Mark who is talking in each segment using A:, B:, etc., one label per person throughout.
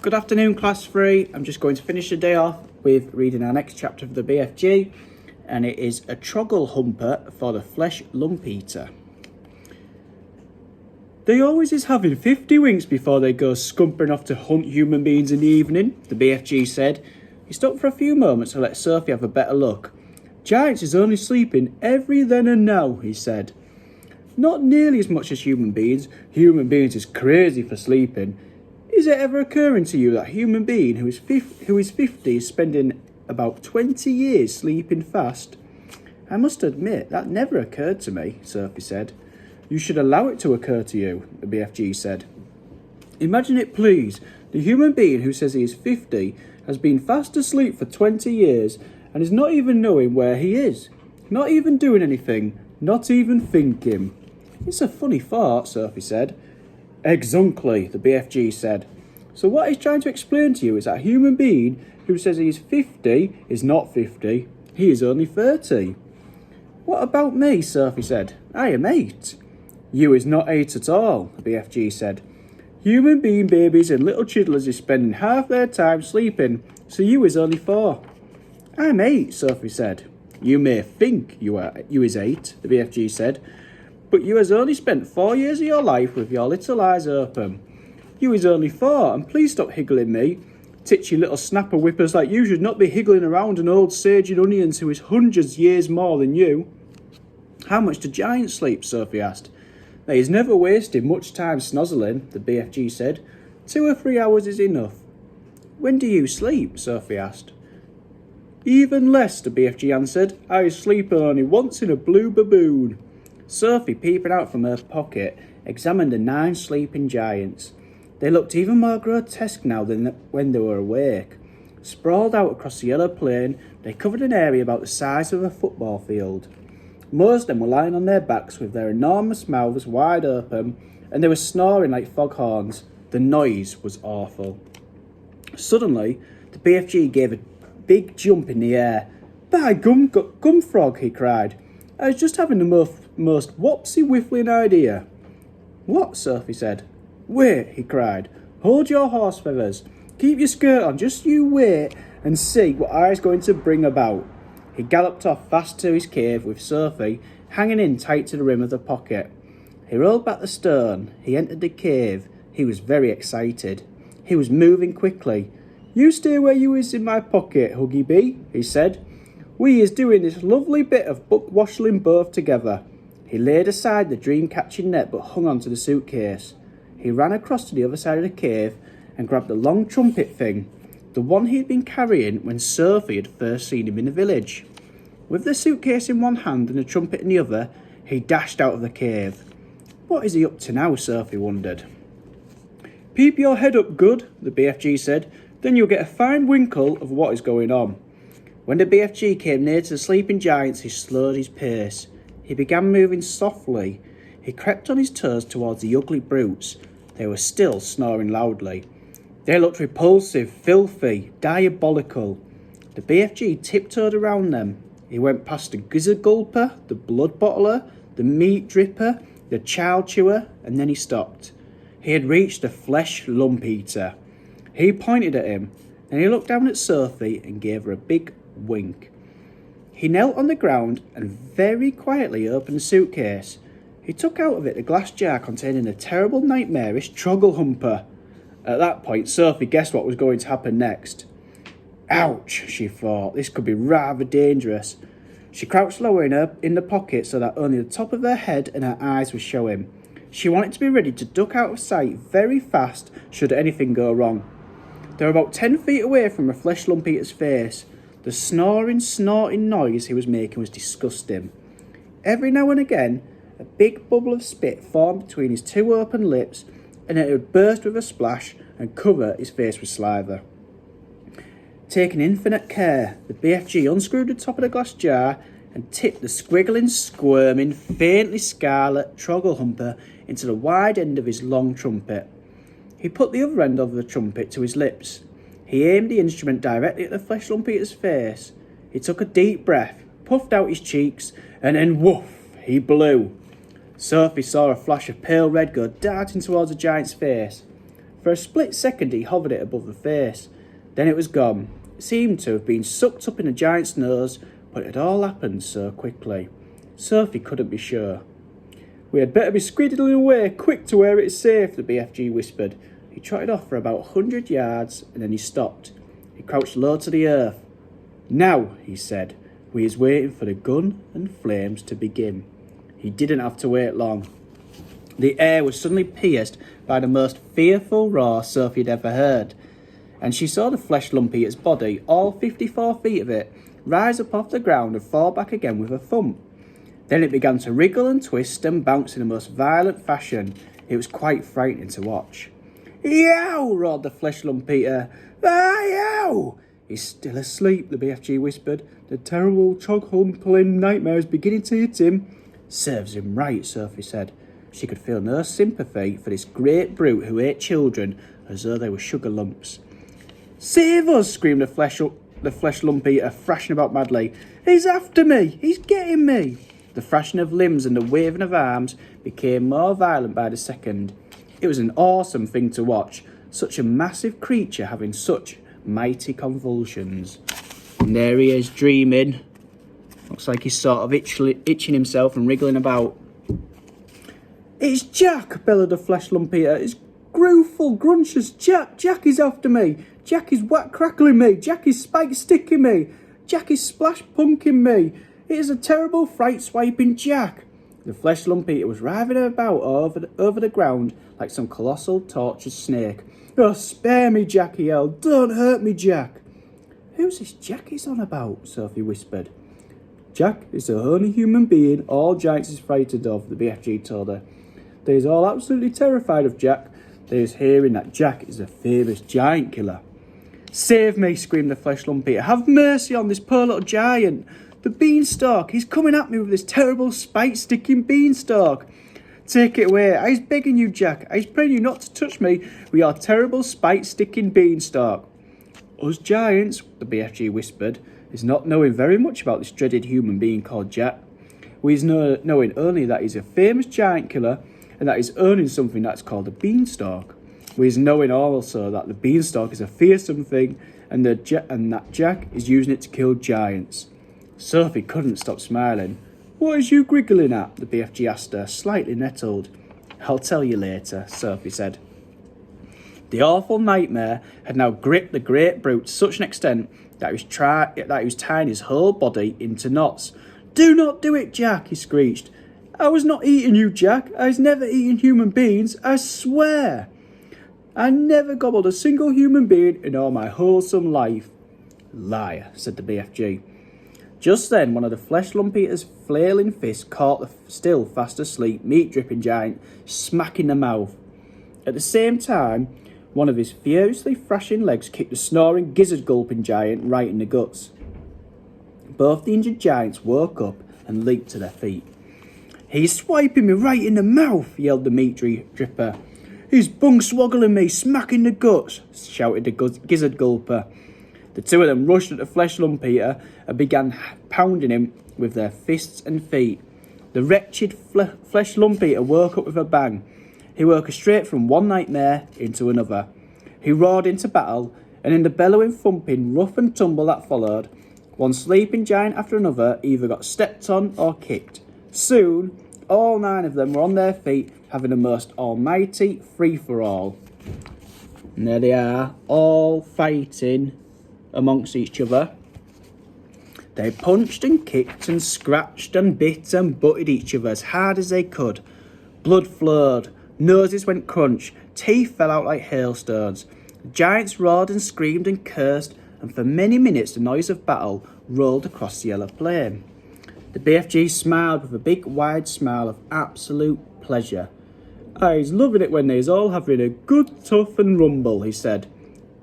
A: Good afternoon, class 3. I'm just going to finish the day off with reading our next chapter of the BFG, and it is a trogglehumper for the fleshlumpeater. They always is having 50 winks before they go scumpering off to hunt human beings in the evening, the BFG said. He stopped for a few moments to let Sophie have a better look. Giants is only sleeping every then and now, he said. Not nearly as much as human beings. Human beings is crazy for sleeping. Is it ever occurring to you that a human being who is 50 is spending about 20 years sleeping fast? I must admit, that never occurred to me, Sophie said. You should allow it to occur to you, the BFG said. Imagine it, please. The human being who says he is 50 has been fast asleep for 20 years and is not even knowing where he is. Not even doing anything. Not even thinking. It's a funny thought, Sophie said. Exactly, the BFG said. So what he's trying to explain to you is that a human being who says he is 50 is not 50. He is only 30. What about me, Sophie said. I am 8. You is not 8 at all, the BFG said. Human being babies and little chidlers is spending half their time sleeping, so you is only 4. I'm 8, Sophie said. You may think you is 8, the BFG said, but you has only spent 4 years of your life with your little eyes open. You is only 4, and please stop higgling me. Titchy little snapper whippers like you should not be higgling around an old sage and onions who is hundreds years more than you. How much do giants sleep? Sophie asked. They is never wasted much time snozzling, the BFG said. 2 or 3 hours is enough. When do you sleep? Sophie asked. Even less, the BFG answered. I sleep only once in a blue baboon. Sophie, peeping out from her pocket, examined the 9 sleeping giants. They looked even more grotesque now than when they were awake. Sprawled out across the yellow plain, they covered an area about the size of a football field. Most of them were lying on their backs with their enormous mouths wide open, and they were snoring like foghorns. The noise was awful. Suddenly, the BFG gave a big jump in the air. By gumfrog, he cried. I was just having the most wopsy-whiffling idea. What? Sophie said. Wait, he cried. Hold your horse feathers. Keep your skirt on, just you wait and see what I's going to bring about. He galloped off fast to his cave with Sophie hanging in tight to the rim of the pocket. He rolled back the stone. He entered the cave. He was very excited. He was moving quickly. You stay where you is in my pocket, Huggy Bee, he said. We is doing this lovely bit of book-washling both together. He laid aside the dream-catching net but hung on to the suitcase. He ran across to the other side of the cave and grabbed the long trumpet thing, the one he had been carrying when Sophie had first seen him in the village. With the suitcase in one hand and the trumpet in the other, he dashed out of the cave. What is he up to now? Sophie wondered. Peep your head up good, the BFG said, then you'll get a fine winkle of what is going on. When the BFG came near to the sleeping giants, he slowed his pace. He began moving softly. He crept on his toes towards the ugly brutes. They were still snoring loudly. They looked repulsive, filthy, diabolical. The BFG tiptoed around them. He went past the gizzard gulper, the blood bottler, the meat dripper, the chow chewer, and then he stopped. He had reached the fleshlumpeater. He pointed at him. Then he looked down at Sophie and gave her a big wink. He knelt on the ground and very quietly opened the suitcase. He took out of it a glass jar containing a terrible nightmarish trogglehumper. At that point, Sophie guessed what was going to happen next. Ouch, she thought. This could be rather dangerous. She crouched lower in the pocket so that only the top of her head and her eyes were showing. She wanted to be ready to duck out of sight very fast should anything go wrong. They were about 10 feet away from the fleshlumpeater's face. The snoring, snorting noise he was making was disgusting. Every now and again, a big bubble of spit formed between his 2 open lips, and it would burst with a splash and cover his face with saliva. Taking infinite care, the BFG unscrewed the top of the glass jar and tipped the squiggling, squirming, faintly scarlet trogglehumper into the wide end of his long trumpet. He put the other end of the trumpet to his lips. He aimed the instrument directly at the fleshlumpeater's face. He took a deep breath, puffed out his cheeks, and then woof, he blew. Sophie saw a flash of pale red go darting towards the giant's face. For a split second he hovered it above the face. Then it was gone. It seemed to have been sucked up in the giant's nose, but it had all happened so quickly. Sophie couldn't be sure. "We had better be squeedling away quick to where it's safe," the BFG whispered. He trotted off for about 100 yards and then he stopped. He crouched low to the earth. "Now," he said, "we is waiting for the gun and flames to begin." He didn't have to wait long. The air was suddenly pierced by the most fearful roar Sophie had ever heard, and she saw the fleshlumpeater's body, all 54 feet of it, rise up off the ground and fall back again with a thump. Then it began to wriggle and twist and bounce in the most violent fashion. It was quite frightening to watch. "Yow!" roared the fleshlumpeater. "Yow!" "He's still asleep," the BFG whispered. "The terrible trogglehumper nightmare is beginning to hit him." "Serves him right," Sophie said. She could feel no sympathy for this great brute who ate children as though they were sugar lumps. "Save us!" screamed the fleshlumpeater, thrashing about madly. "He's after me! He's getting me!" The thrashing of limbs and the waving of arms became more violent by the second. It was an awesome thing to watch, such a massive creature having such mighty convulsions. And there he is, dreaming. Looks like he's sort of itching himself and wriggling about. "It's Jack!" bellowed the fleshlumpeater. "It's grewful, gruntious Jack! Jack is after me! Jack is whack crackling me! Jack is spike sticking me! Jack is splash punking me! It is a terrible fright swiping Jack!" The fleshlumpeater was writhing about over the ground like some colossal tortured snake. "Oh, spare me, Jack," he yelled. "Don't hurt me, Jack." "Who's this Jack he's on about?" Sophie whispered. "Jack is the only human being all giants is frightened of," the BFG told her. "They is all absolutely terrified of Jack. They is hearing that Jack is a famous giant killer." "Save me," screamed the fleshlumpeater. "Have mercy on this poor little giant. The beanstalk, he's coming at me with this terrible spike-sticking beanstalk. Take it away. I's begging you, Jack. I's praying you not to touch me with your terrible spike-sticking beanstalk." "Us giants," the BFG whispered, "is not knowing very much about this dreaded human being called Jack. We is knowing only that he's a famous giant killer and that he's owning something that's called a beanstalk. We is knowing also that the beanstalk is a fearsome thing and that Jack is using it to kill giants." Sophie couldn't stop smiling. "What is you griggling at?" the BFG asked her, slightly nettled. "I'll tell you later," Sophie said. The awful nightmare had now gripped the great brute to such an extent that he was tying his whole body into knots. "Do not do it, Jack," he screeched. "I was not eating you, Jack. I was never eating human beings, I swear. I never gobbled a single human being in all my wholesome life." "Liar," said the BFG. Just then, one of the fleshlumpeater's flailing fists caught the still fast asleep, meat-dripping giant smack in the mouth. At the same time, one of his furiously thrashing legs kicked the snoring, gizzard-gulping giant right in the guts. Both the injured giants woke up and leaped to their feet. "He's swiping me right in the mouth," yelled the meat-dripper. "He's bung-swoggling me, smacking the guts," shouted the gizzard-gulper. The two of them rushed at the fleshlumpeater and began pounding him with their fists and feet. The wretched fleshlumpeater woke up with a bang. He woke straight from one nightmare into another. He roared into battle, and in the bellowing, thumping, rough and tumble that followed, one sleeping giant after another either got stepped on or kicked. Soon, all 9 of them were on their feet, having a most almighty free-for-all. And there they are, all fighting amongst each other. They punched and kicked and scratched and bit and butted each other as hard as they could. Blood flowed, noses went crunch, teeth fell out like hailstones. The giants roared and screamed and cursed, and for many minutes the noise of battle rolled across the yellow plain. The BFG smiled with a big wide smile of absolute pleasure. "I's loving it when they's all having a good tough and rumble," he said.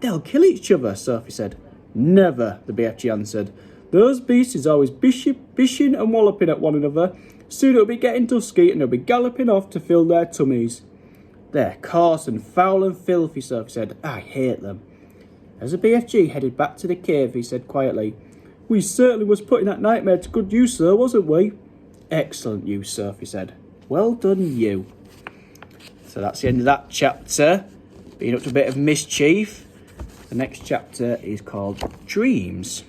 A: "They'll kill each other," Sophie said. "Never," the BFG answered. "Those beasts is always bishing and walloping at one another. Soon it'll be getting dusky and they'll be galloping off to fill their tummies." "They're coarse and foul and filthy," Sophie said. "I hate them." As the BFG headed back to the cave, he said quietly, "We certainly was putting that nightmare to good use, sir, wasn't we?" "Excellent use," Sophie said. "Well done, you." So that's the end of that chapter. been up to a bit of mischief. The next chapter is called Dreams.